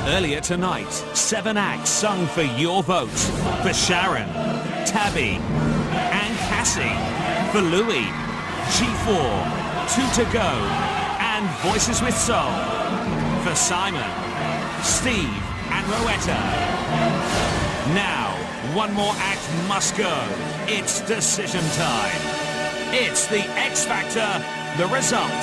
Earlier tonight, 7 acts sung for your vote. For Sharon, Tabby, and Cassie. For Louis, G4, Two to Go, and Voices with Soul. For Simon, Steve, and Rowetta. Now, one more act must go. It's decision time. It's the X Factor, the result.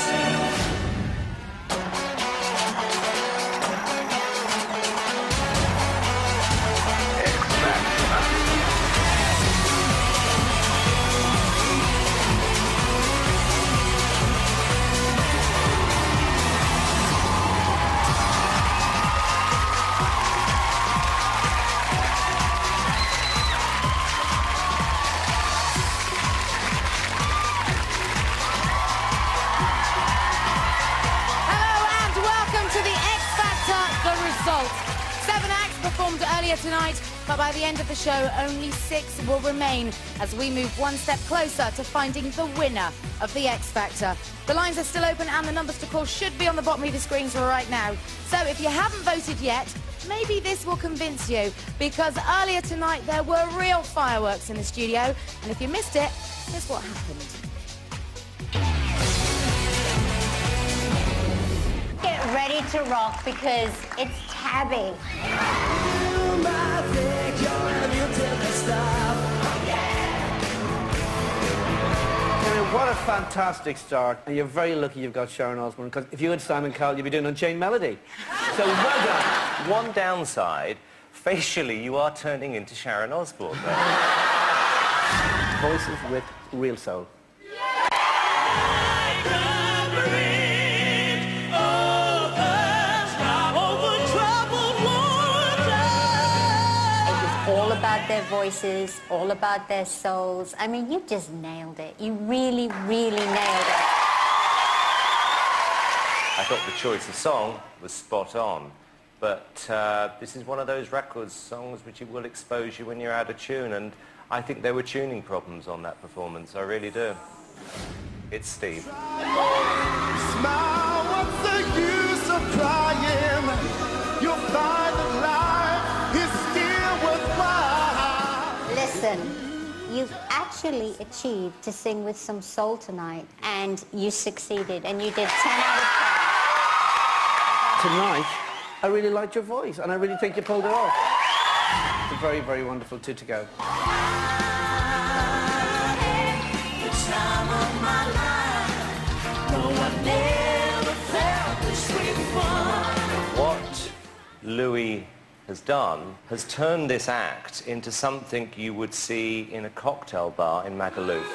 Tonight, but by the end of the show, only 6 will remain as we move one step closer to finding the winner of the X Factor. The lines are still open and the numbers to call should be on the bottom of your screens right now. So if you haven't voted yet, maybe this will convince you, because earlier tonight there were real fireworks in the studio, and if you missed it, here's what happened. Get ready to rock because it's Tabby. What a fantastic start. And you're very lucky you've got Sharon Osbourne, because if you had Simon Cowell, you'd be doing Unchained Melody. So well done. One downside, facially you are turning into Sharon Osbourne. Voices with real soul. All about their voices, all about their souls. I mean, you just nailed it. You really, really nailed it. I thought the choice of song was spot on, but this is one of those records, songs which it will expose you when you're out of tune, and I think there were tuning problems on that performance, I really do. It's Steve. Smile, what's the use of crying? You'll find that life is still worthwhile. Listen, you've actually achieved to sing with some soul tonight, and you succeeded, and you did 10 out of 10. Tonight, I really liked your voice, and I really think you pulled it off. It's a very, very wonderful 2 to go. What Louis has done has turned this act into something you would see in a cocktail bar in Magaluf.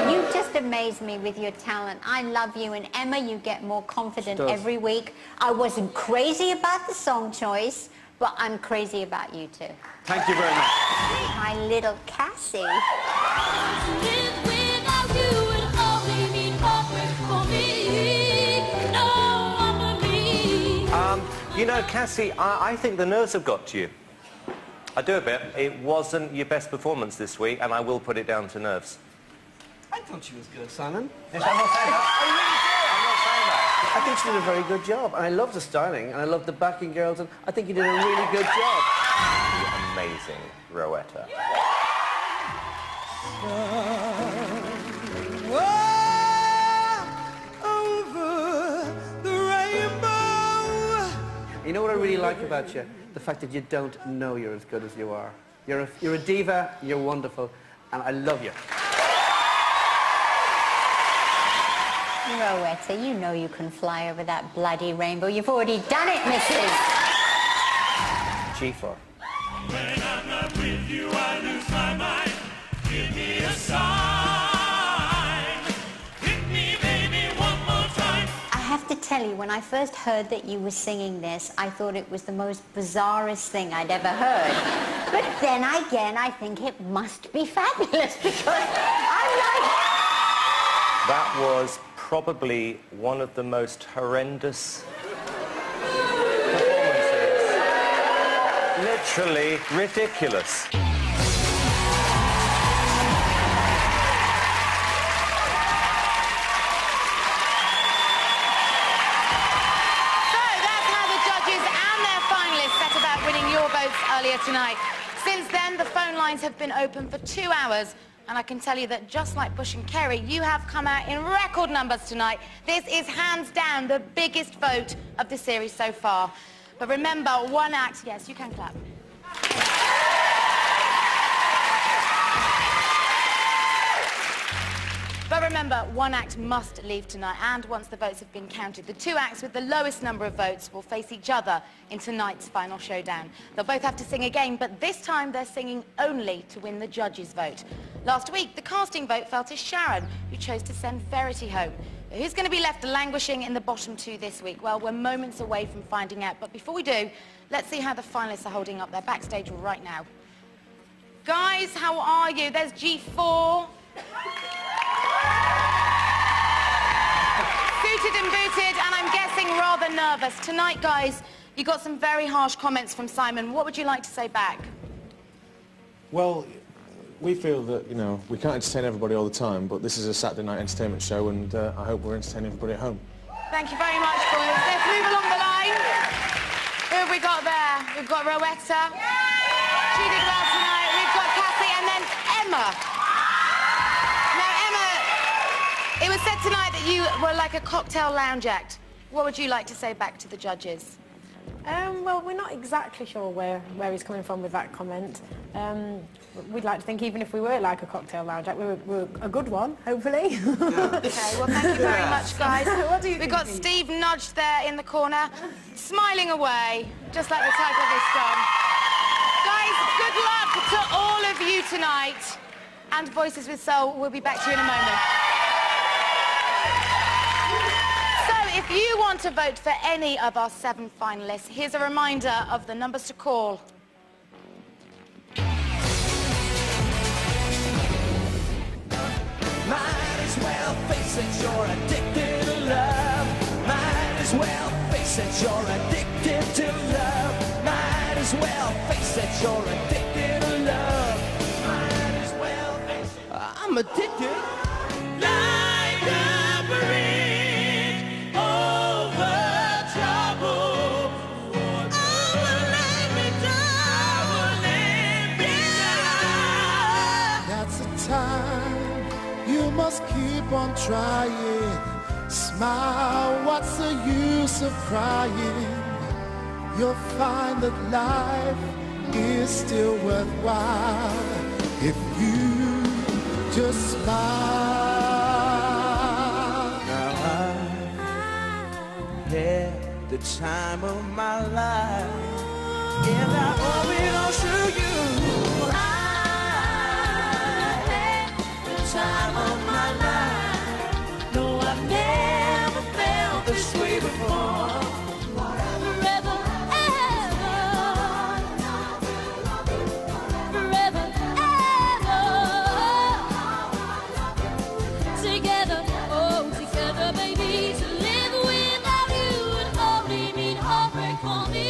You just amaze me with your talent. I love you, and Emma, you get more confident every week. I wasn't crazy about the song choice, but I'm crazy about you too. Thank you very much. My little Cassie. You know, Cassie, I think the nerves have got to you. I do a bit. It wasn't your best performance this week, and I will put it down to nerves. I thought she was good, Simon. I'm not saying that. I really did. I'm not saying that. I think she did a very good job, and I love the styling, and I love the backing girls, and I think you did a really good job. Amazing, Rowetta. You know what I really like about you? The fact that you don't know you're as good as you are. You're a diva, you're wonderful, and I love you. Rowetta, you know you can fly over that bloody rainbow. You've already done it, Mrs. G4. When I'm not with you, I lose my mind. Give me a sign. Hit me, baby, one more time. I have to tell you, when I first heard that you were singing this, I thought it was the most bizarrest thing I'd ever heard. But then again, I think it must be fabulous because I like it. That was probably one of the most horrendous performances. Literally ridiculous. votes earlier tonight. Since then, the phone lines have been open for 2 hours. And I can tell you that just like Bush and Kerry, you have come out in record numbers tonight. This is hands down the biggest vote of the series so far. But remember, one act... Yes, you can clap. But remember, one act must leave tonight, and once the votes have been counted, the 2 acts with the lowest number of votes will face each other in tonight's final showdown. They'll both have to sing again, but this time they're singing only to win the judges' vote. Last week, the casting vote fell to Sharon, who chose to send Verity home. But who's going to be left languishing in the bottom 2 this week? Well, we're moments away from finding out, but before we do, let's see how the finalists are holding up. They're backstage right now. Guys, how are you? There's G4. Suited and booted, and I'm guessing rather nervous. Tonight, guys, you got some very harsh comments from Simon. What would you like to say back? Well, we feel that, you know, we can't entertain everybody all the time, but this is a Saturday night entertainment show, and I hope we're entertaining everybody at home. Thank you very much, boys. Let's move along the line. Who have we got there? We've got Rowetta. She did well tonight. We've got Cassie, and then Emma. It was said tonight that you were like a cocktail lounge act. What would you like to say back to the judges? Well, we're not exactly sure where he's coming from with that comment. We'd like to think even if we were like a cocktail lounge act, we're a good one, hopefully. Okay, well, thank you very much, guys. What do you We've think, got Steve? Steve nudged there in the corner, smiling away, just like the title of this song. Guys, good luck to all of you tonight. And Voices with Soul, we'll be back to you in a moment. If you want to vote for any of our 7 finalists, here's a reminder of the numbers to call. Might as well face it, you're addicted to love. Might as well face it, you're addicted to love. Might as well face it, you're addicted to love. Might as well face it. I'm addicted. Like a bridge over trouble. Overlay me down. Overlay me down. That's the time you must keep on trying. Smile, what's the use of crying? You'll find that life is still worthwhile if you just smile. Now I had the time of my life, and I owe it all to you. I had the time of my life. No, I've never felt this way before. Forever, ever. Forever, ever. Together, oh, together, baby. To live without you would only mean heartbreak for me.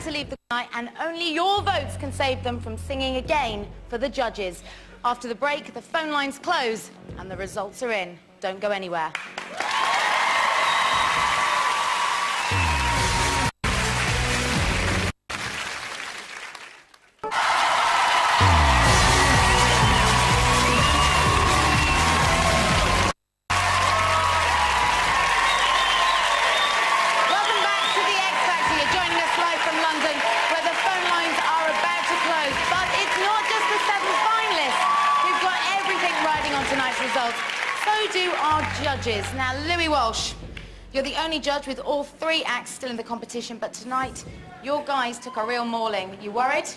To leave the night, and only your votes can save them from singing again for the judges. After the break, the phone lines close and the results are in. Don't go anywhere. so do our judges. Now, Louis Walsh, you're the only judge with all 3 acts still in the competition, but tonight, your guys took a real mauling. You worried?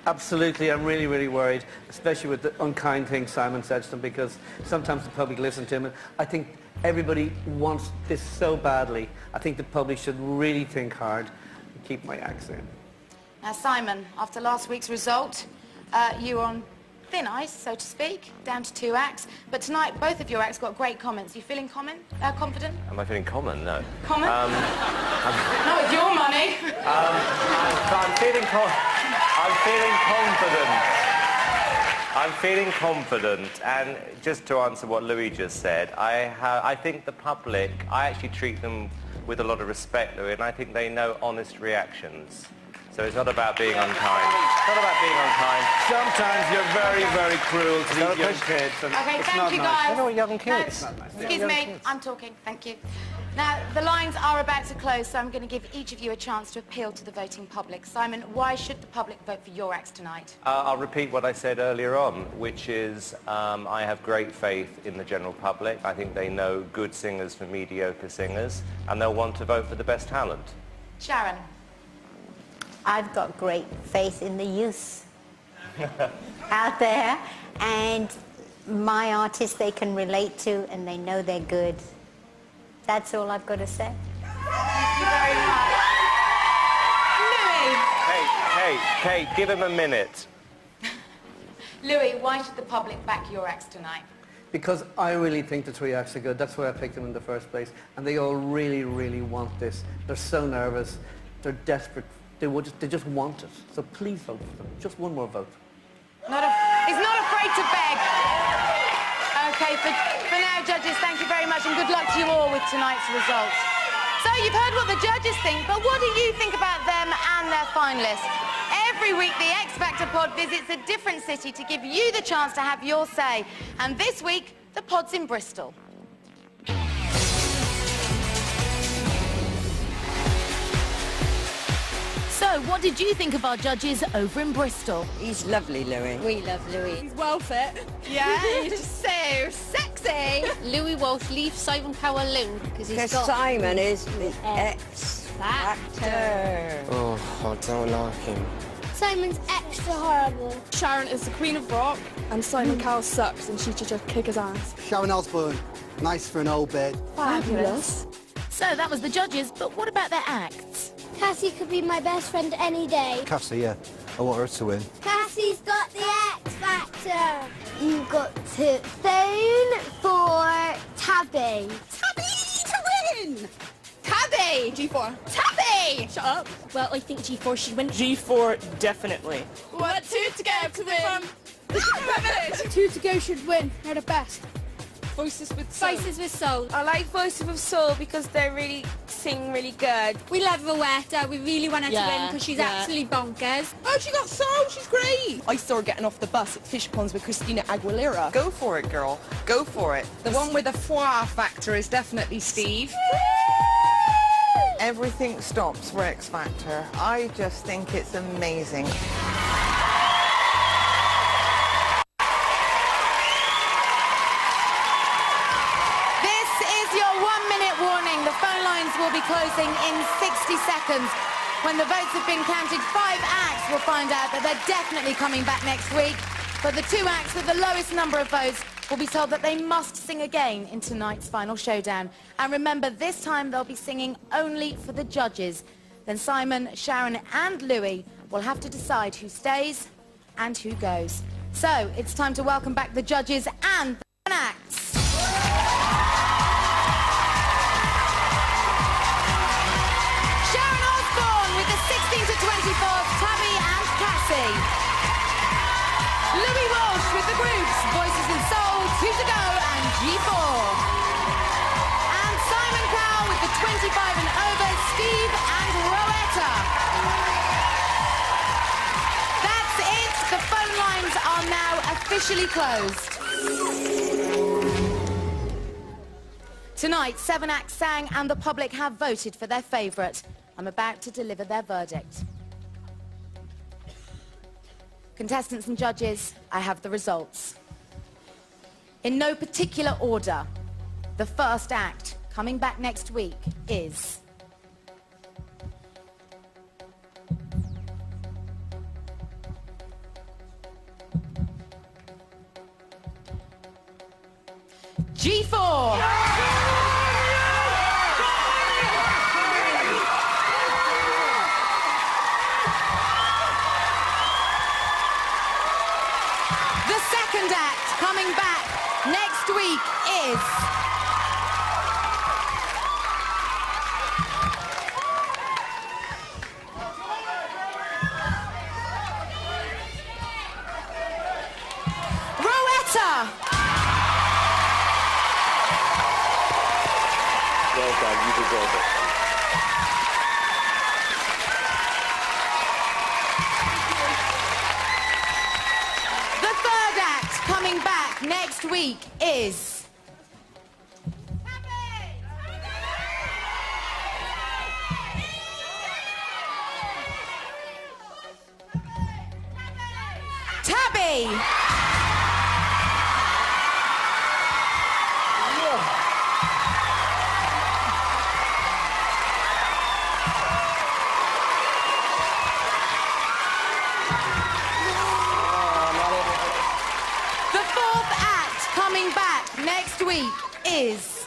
Absolutely, I'm really, really worried, especially with the unkind things Simon said to them, because sometimes the public listen to him. And I think everybody wants this so badly. I think the public should really think hard and keep my acts in. Now, Simon, after last week's result, you were on thin ice, so to speak, down to 2 acts. But tonight, both of your acts got great comments. Are you feeling confident? Am I feeling common? No. Comment? Not with your money. I'm feeling confident. I'm feeling confident, and just to answer what Louis just said, I think the public, I actually treat them with a lot of respect, Louis, and I think they know honest reactions. So it's not about being unkind. It's not about being unkind. Sometimes you're very, very cruel to these young kids. And Okay, it's thank not you, nice. guys. They're not young kids. No, excuse me, I'm talking. Thank you. Now, the lines are about to close, so I'm going to give each of you a chance to appeal to the voting public. Simon, why should the public vote for your acts tonight? I'll repeat what I said earlier on, which is I have great faith in the general public. I think they know good singers from mediocre singers, and they'll want to vote for the best talent. Sharon? I've got great faith in the youth out there, and my artists they can relate to, and they know they're good. That's all I've got to say. Thank you very much. Louis? Kate, give him a minute. Louis, why should the public back your acts tonight? Because I really think the 3 acts are good. That's why I picked them in the first place. And they all really, really want this. They're so nervous. They're desperate. They just want it. So please vote for them. Just one more vote. He's not afraid to beg. Okay, for now, judges, thank you very much, and good luck to you all with tonight's results. So you've heard what the judges think, but what do you think about them and their finalists? Every week, the X Factor pod visits a different city to give you the chance to have your say. And this week, the pod's in Bristol. So, what did you think of our judges over in Bristol? He's lovely, Louis. We love Louis. He's well fit. Yeah, he's just so sexy. Louis Walsh leaves Simon Cowell alone because he's got... Simon is the X Factor. Oh, I don't like him. Simon's extra horrible. Sharon is the queen of rock, and Simon Cowell sucks, and she should just kick his ass. Sharon Osbourne, nice for an old bed. Fabulous. So that was the judges, but what about their acts? Cassie could be my best friend any day. Cassie, yeah. I want her to win. Cassie's got the X Factor. You've got to phone for Tabby. Tabby to win! Tabby! G4. Tabby! Shut up. Well, I think G4 should win. G4, definitely. What 2 to go to win? 2 to go should win. They're the best. Voices with Soul. Voices with Soul. I like Voices with Soul because they really sing really good. We love Rowetta. We really want her to win because she's absolutely bonkers. Oh, she got Soul. She's great. I saw her getting off the bus at Fish Ponds with Christina Aguilera. Go for it, girl. Go for it. The one with the foie factor is definitely Steve. Everything stops for X Factor. I just think it's amazing. The phone lines will be closing in 60 seconds. When the votes have been counted, 5 acts will find out that they're definitely coming back next week. But the 2 acts with the lowest number of votes will be told that they must sing again in tonight's final showdown. And remember, this time they'll be singing only for the judges. Then Simon, Sharon and Louis will have to decide who stays and who goes. So it's time to welcome back the judges and the acts. With the 16 to 24s, Tabby and Cassie. Louis Walsh with the groups Voices in Soul, 2 to go and G4. And Simon Cowell with the 25 and over, Steve and Rowetta. That's it. The phone lines are now officially closed. Tonight, 7 acts sang and the public have voted for their favourite. I'm about to deliver their verdict. Contestants and judges, I have the results. In no particular order, The first act coming back next week is... G4! The second act coming back next week is... Rowetta! Well done, you deserve it. The third act coming back next week is... Tabby! The fourth act coming back next week is...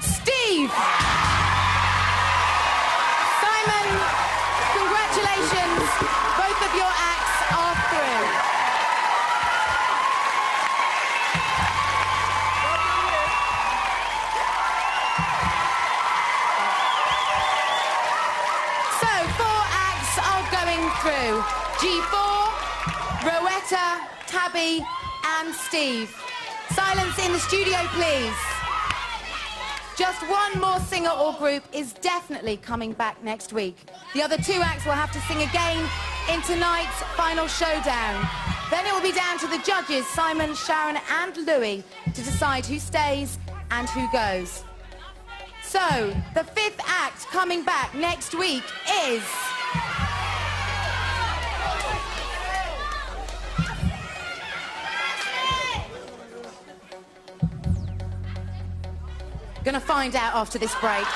Steve! Simon, congratulations. Both of your acts are through. So, 4 acts are going through. G4, Rowetta, Tabby and Steve. Silence in the studio, please. Just one more singer or group is definitely coming back next week. The other 2 acts will have to sing again in tonight's final showdown. Then it will be down to the judges, Simon, Sharon and Louis, to decide who stays and who goes. So, the 5th act coming back next week is... Gonna find out after this break.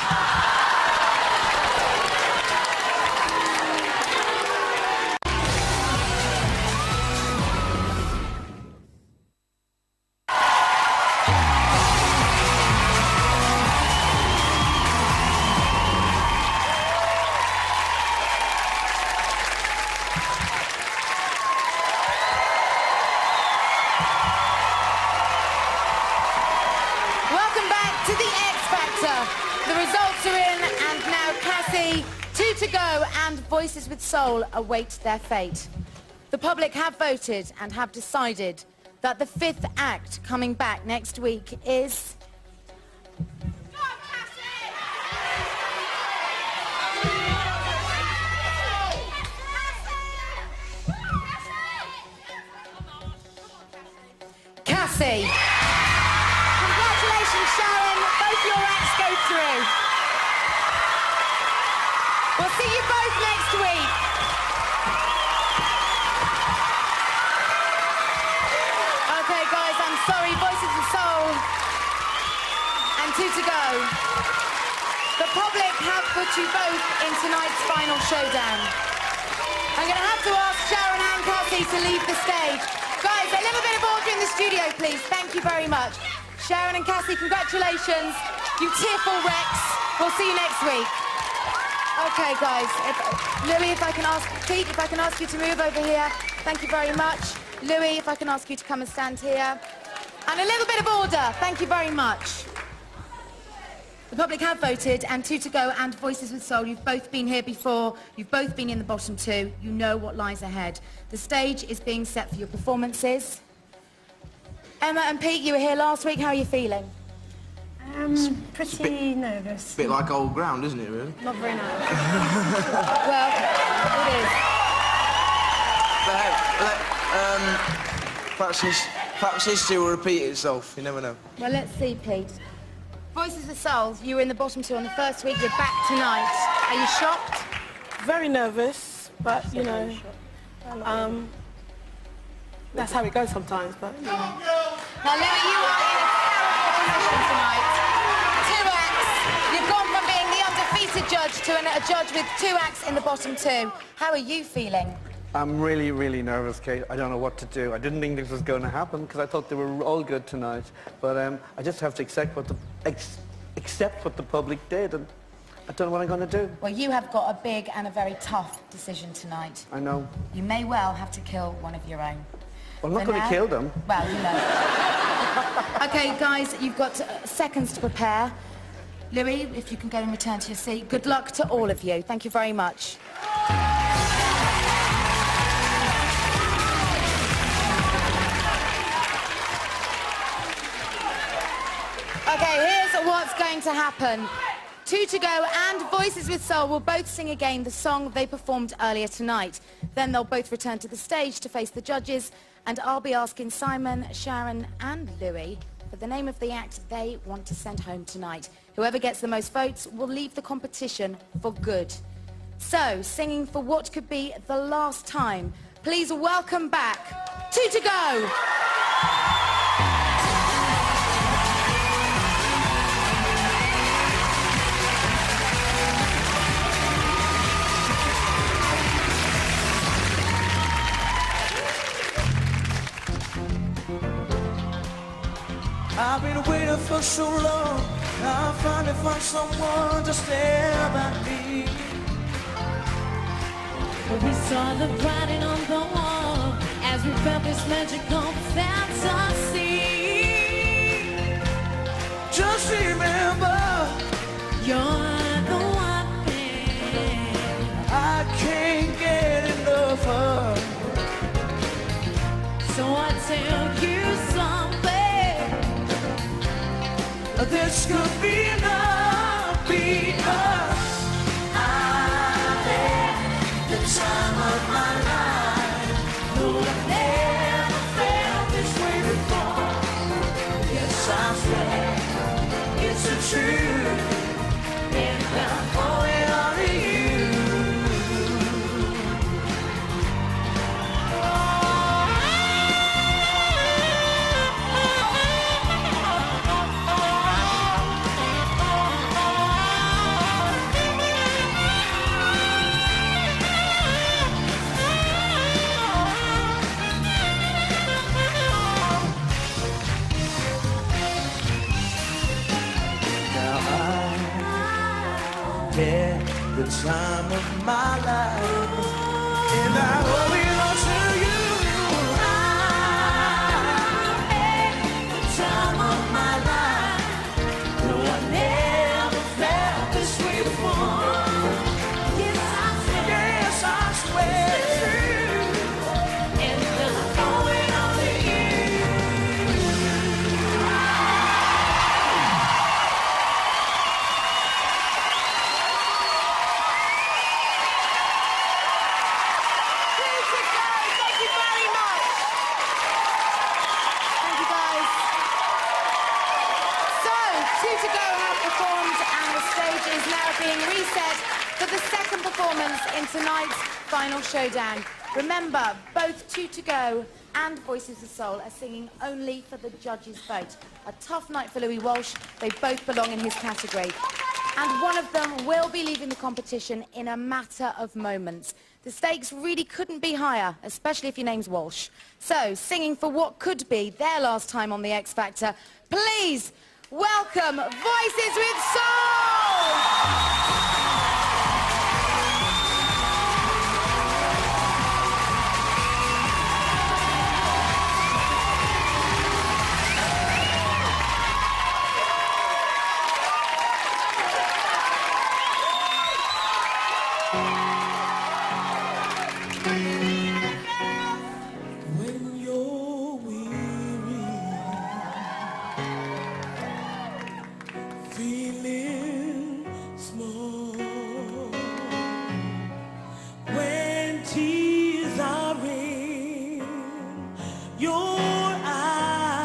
To the X Factor. The results are in, and now Cassie, 2 to go, and Voices with Soul await their fate. The public have voted and have decided that the 5th act coming back next week is... Cassie. Congratulations, Sharon. Both your acts go through. We'll see you both next week. Okay, guys, I'm sorry. Voices of Soul and 2 to go. The public have put you both in tonight's final showdown. I'm going to have to ask Sharon and Cassie to leave the stage. Guys, a little bit of order in the studio, please. Thank you very much. Sharon and Cassie, congratulations. You tearful wrecks. We'll see you next week. Okay, guys. Louis, if I can ask... Pete, if I can ask you to move over here. Thank you very much. Louis, if I can ask you to come and stand here. And a little bit of order. Thank you very much. The public have voted, and 2 to go and Voices with Soul. You've both been here before. You've both been in the bottom 2. You know what lies ahead. The stage is being set for your performances. Emma and Pete, you were here last week. How are you feeling? Pretty nervous. A bit like old ground, isn't it, really? Not very nice. Well, it is. But, perhaps history will repeat itself. You never know. Well, let's see, Pete. Voices of Soul, you were in the bottom two on the first week. You're back tonight. Are you shocked? Very nervous, but, you know, that's how it goes sometimes, but, you know. Now, Louis, you are in a position tonight. 2 acts. You've gone from being the undefeated judge to a judge with 2 acts in the bottom 2. How are you feeling? I'm really, really nervous, Kate. I don't know what to do. I didn't think this was going to happen because I thought they were all good tonight. But I just have to accept what the public did, and I don't know what I'm going to do. Well, you have got a big and a very tough decision tonight. I know. You may well have to kill one of your own. Well, I'm not going to kill them. Well, you know. OK, guys, you've got seconds to prepare. Louis, if you can go and return to your seat. Good luck to all of you. Thank you very much. OK, here's what's going to happen. 2 to Go and Voices with Soul will both sing again the song they performed earlier tonight. Then they'll both return to the stage to face the judges, and I'll be asking Simon, Sharon and Louis for the name of the act they want to send home tonight. Whoever gets the most votes will leave the competition for good. So, singing for what could be the last time, please welcome back 2 to Go! I've been waiting for so long. Now I finally found someone to stand by me. We saw the writing on the wall as we felt this magical fantasy. Just remember, you're the one thing I can't get enough of. So I tell you something. This could be enough, be us. I had the time of my life. No, I've never felt this way before. Yes, I swear it's the truth, and I'm going on to you. The time of my life, and I owe it all to you. I had the time of my life. No, I never felt this way before. Yes, I swear it's true, and I'm going on to you. Being reset for the second performance in tonight's final showdown. Remember, both 2 to Go and Voices of Soul are singing only for the judges' vote. A tough night for Louis Walsh. They both belong in his category. And one of them will be leaving the competition in a matter of moments. The stakes really couldn't be higher, especially if your name's Walsh. So, singing for what could be their last time on the X Factor, please welcome Voices with Soul! When you're weary, feeling small, when tears are in your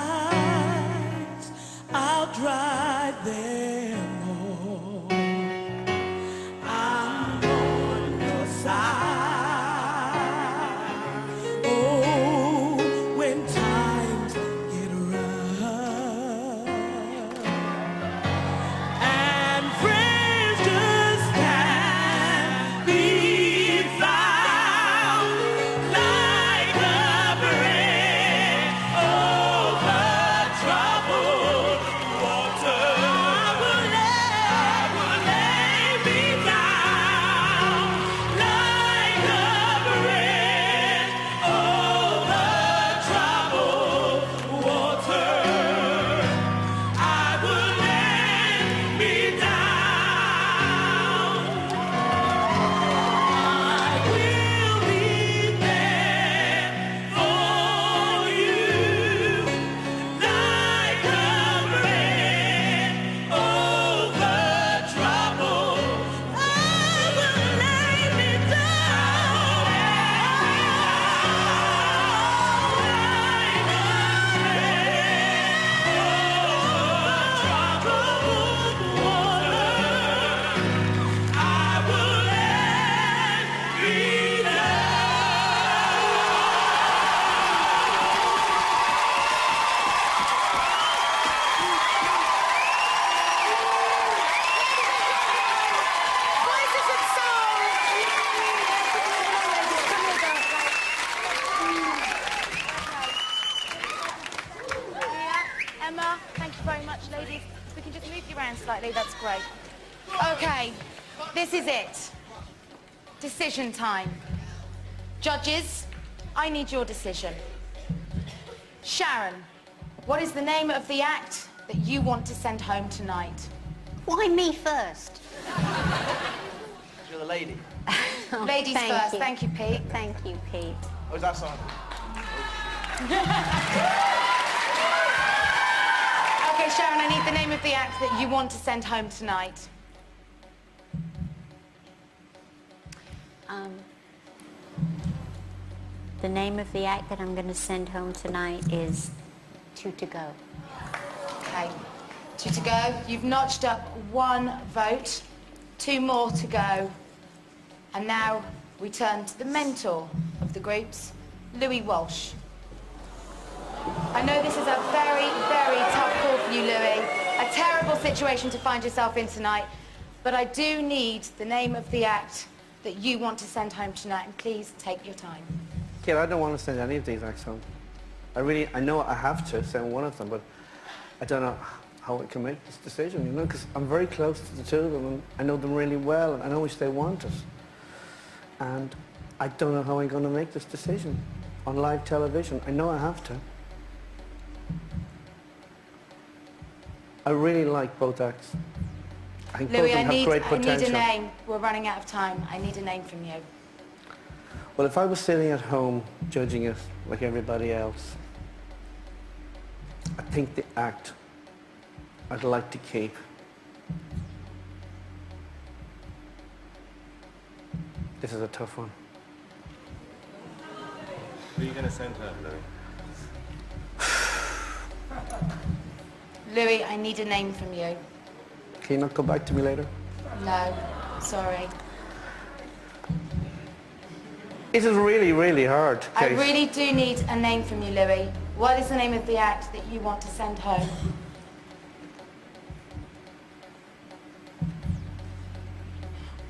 eyes, I'll dry like them all. I'm on your side. Oh, when times get rough and friends just can't be found like a bridge over troubled water. I will lay me down like a bridge over troubled water. I will lay me down. I will be there for you like a bridge over trouble. I will lay me down like a bridge over troubled water. I will lay me Voices of Soul. Emma, thank you very much, ladies. We can just move you around slightly, that's great. Okay, this is it. Decision time. Judges, I need your decision. Sharon, what is the name of the act that you want to send home tonight? Why me first? You're the lady. Ladies thank first. you. Thank you, Pete. Thank you, Pete. Oh, is that Simon? Okay, Sharon, I need the name of the act that you want to send home tonight. The name of the act that I'm going to send home tonight is Two to Go. Okay, 2 to go. You've notched up 1 vote, 2 more to go. And now we turn to the mentor of the groups, Louis Walsh. I know this is a very, very tough call for you, Louis. A terrible situation to find yourself in tonight. But I do need the name of the act that you want to send home tonight. And please take your time. Kid, I don't want to send any of these acts home. I know I have to send one of them, but I don't know how I can make this decision, you know, because I'm very close to the two of them, and I know them really well, and I know which they want it. And I don't know how I'm going to make this decision on live television. I know I have to. I really like both acts. I think both Louis, of them have great I need potential. a name. We're running out of time. I need a name from you. Well, if I was sitting at home judging it like everybody else, I think the act I'd like to keep this is a tough one. Who are you going to send home, Louis? Louis, I need a name from you. Can you not come back to me later? No, sorry. This is really, really hard. I Kate. really do need a name from you, Louis. What is the name of the act that you want to send home?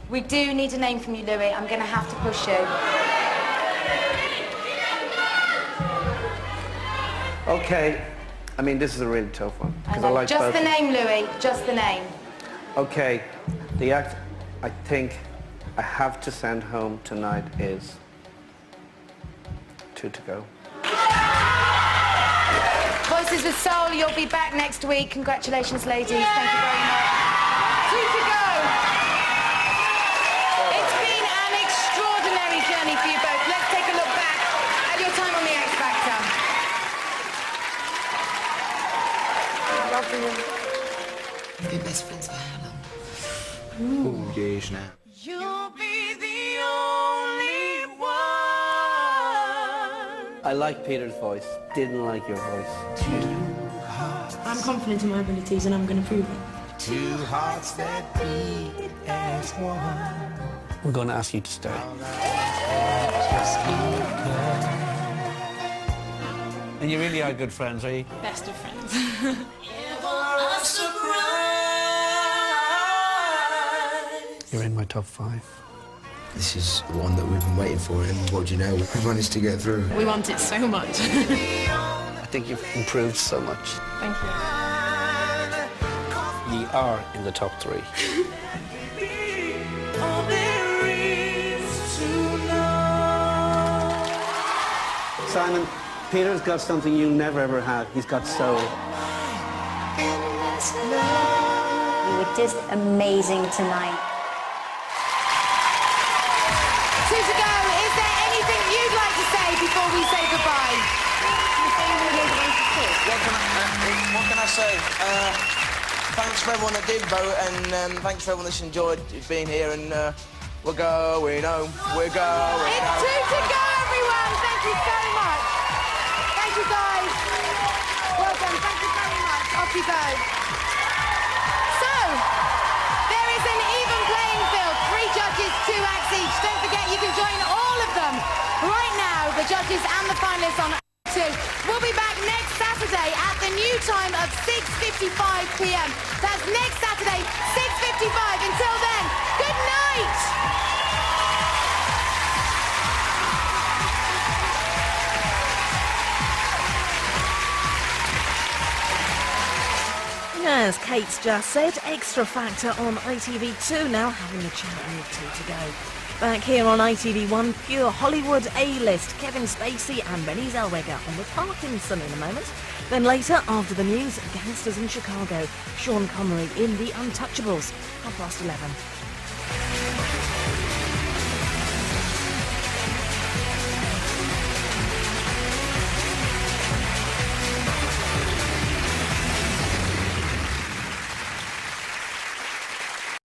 We do need a name from you, Louis. I'm going to have to push you. Okay. I mean, this is a really tough one. 'Cause I like Just both. the name, Louis. Just the name. Okay. The act I think I have to send home tonight is Two to Go. Voices with Soul, you'll be back next week. Congratulations, ladies. Thank you very much. Two to go. It's been an extraordinary journey for you both. Let's take a look back at your time on the X Factor. We've been best friends for how long? Oh, years now. You'll be the only one. I like Peter's voice. Didn't like your voice. I'm confident in my abilities and I'm going to prove it. Two hearts that beat as one. We're going to ask you to stay. And you really are good friends, are you? Best of friends. You're in my top 5. This is the one that we've been waiting for, and what do you know? We've managed to get through. We want it so much. I think you've improved so much. Thank you. You are in the top 3. Simon, Peter's got something you never ever had. He's got soul. You were just amazing tonight. 2 to go. Is there anything you'd like to say before we say goodbye? What can I say? Thanks for everyone that did vote, and thanks for everyone that's enjoyed being here, and we're going home. We're going home. It's 2 to go, everyone. Thank you so much. Thank you, guys. Well done. Thank you very much. Off you go. So, there is an even playing field. 3 judges, 2 acts each. Don't forget, you can join all of them right now, the judges and the finalists on Act 2. We'll be back next Saturday at the new time of 6:55 p.m. That's next Saturday, 6:55. Until then, good night. As Kate's just said, Extra Factor on ITV2 now having a chat with 2 to go. Back here on ITV1, pure Hollywood A-list, Kevin Spacey and Renée Zellweger on with Parkinson in a moment. Then later, after the news, Gangsters in Chicago, Sean Connery in The Untouchables, 11:30.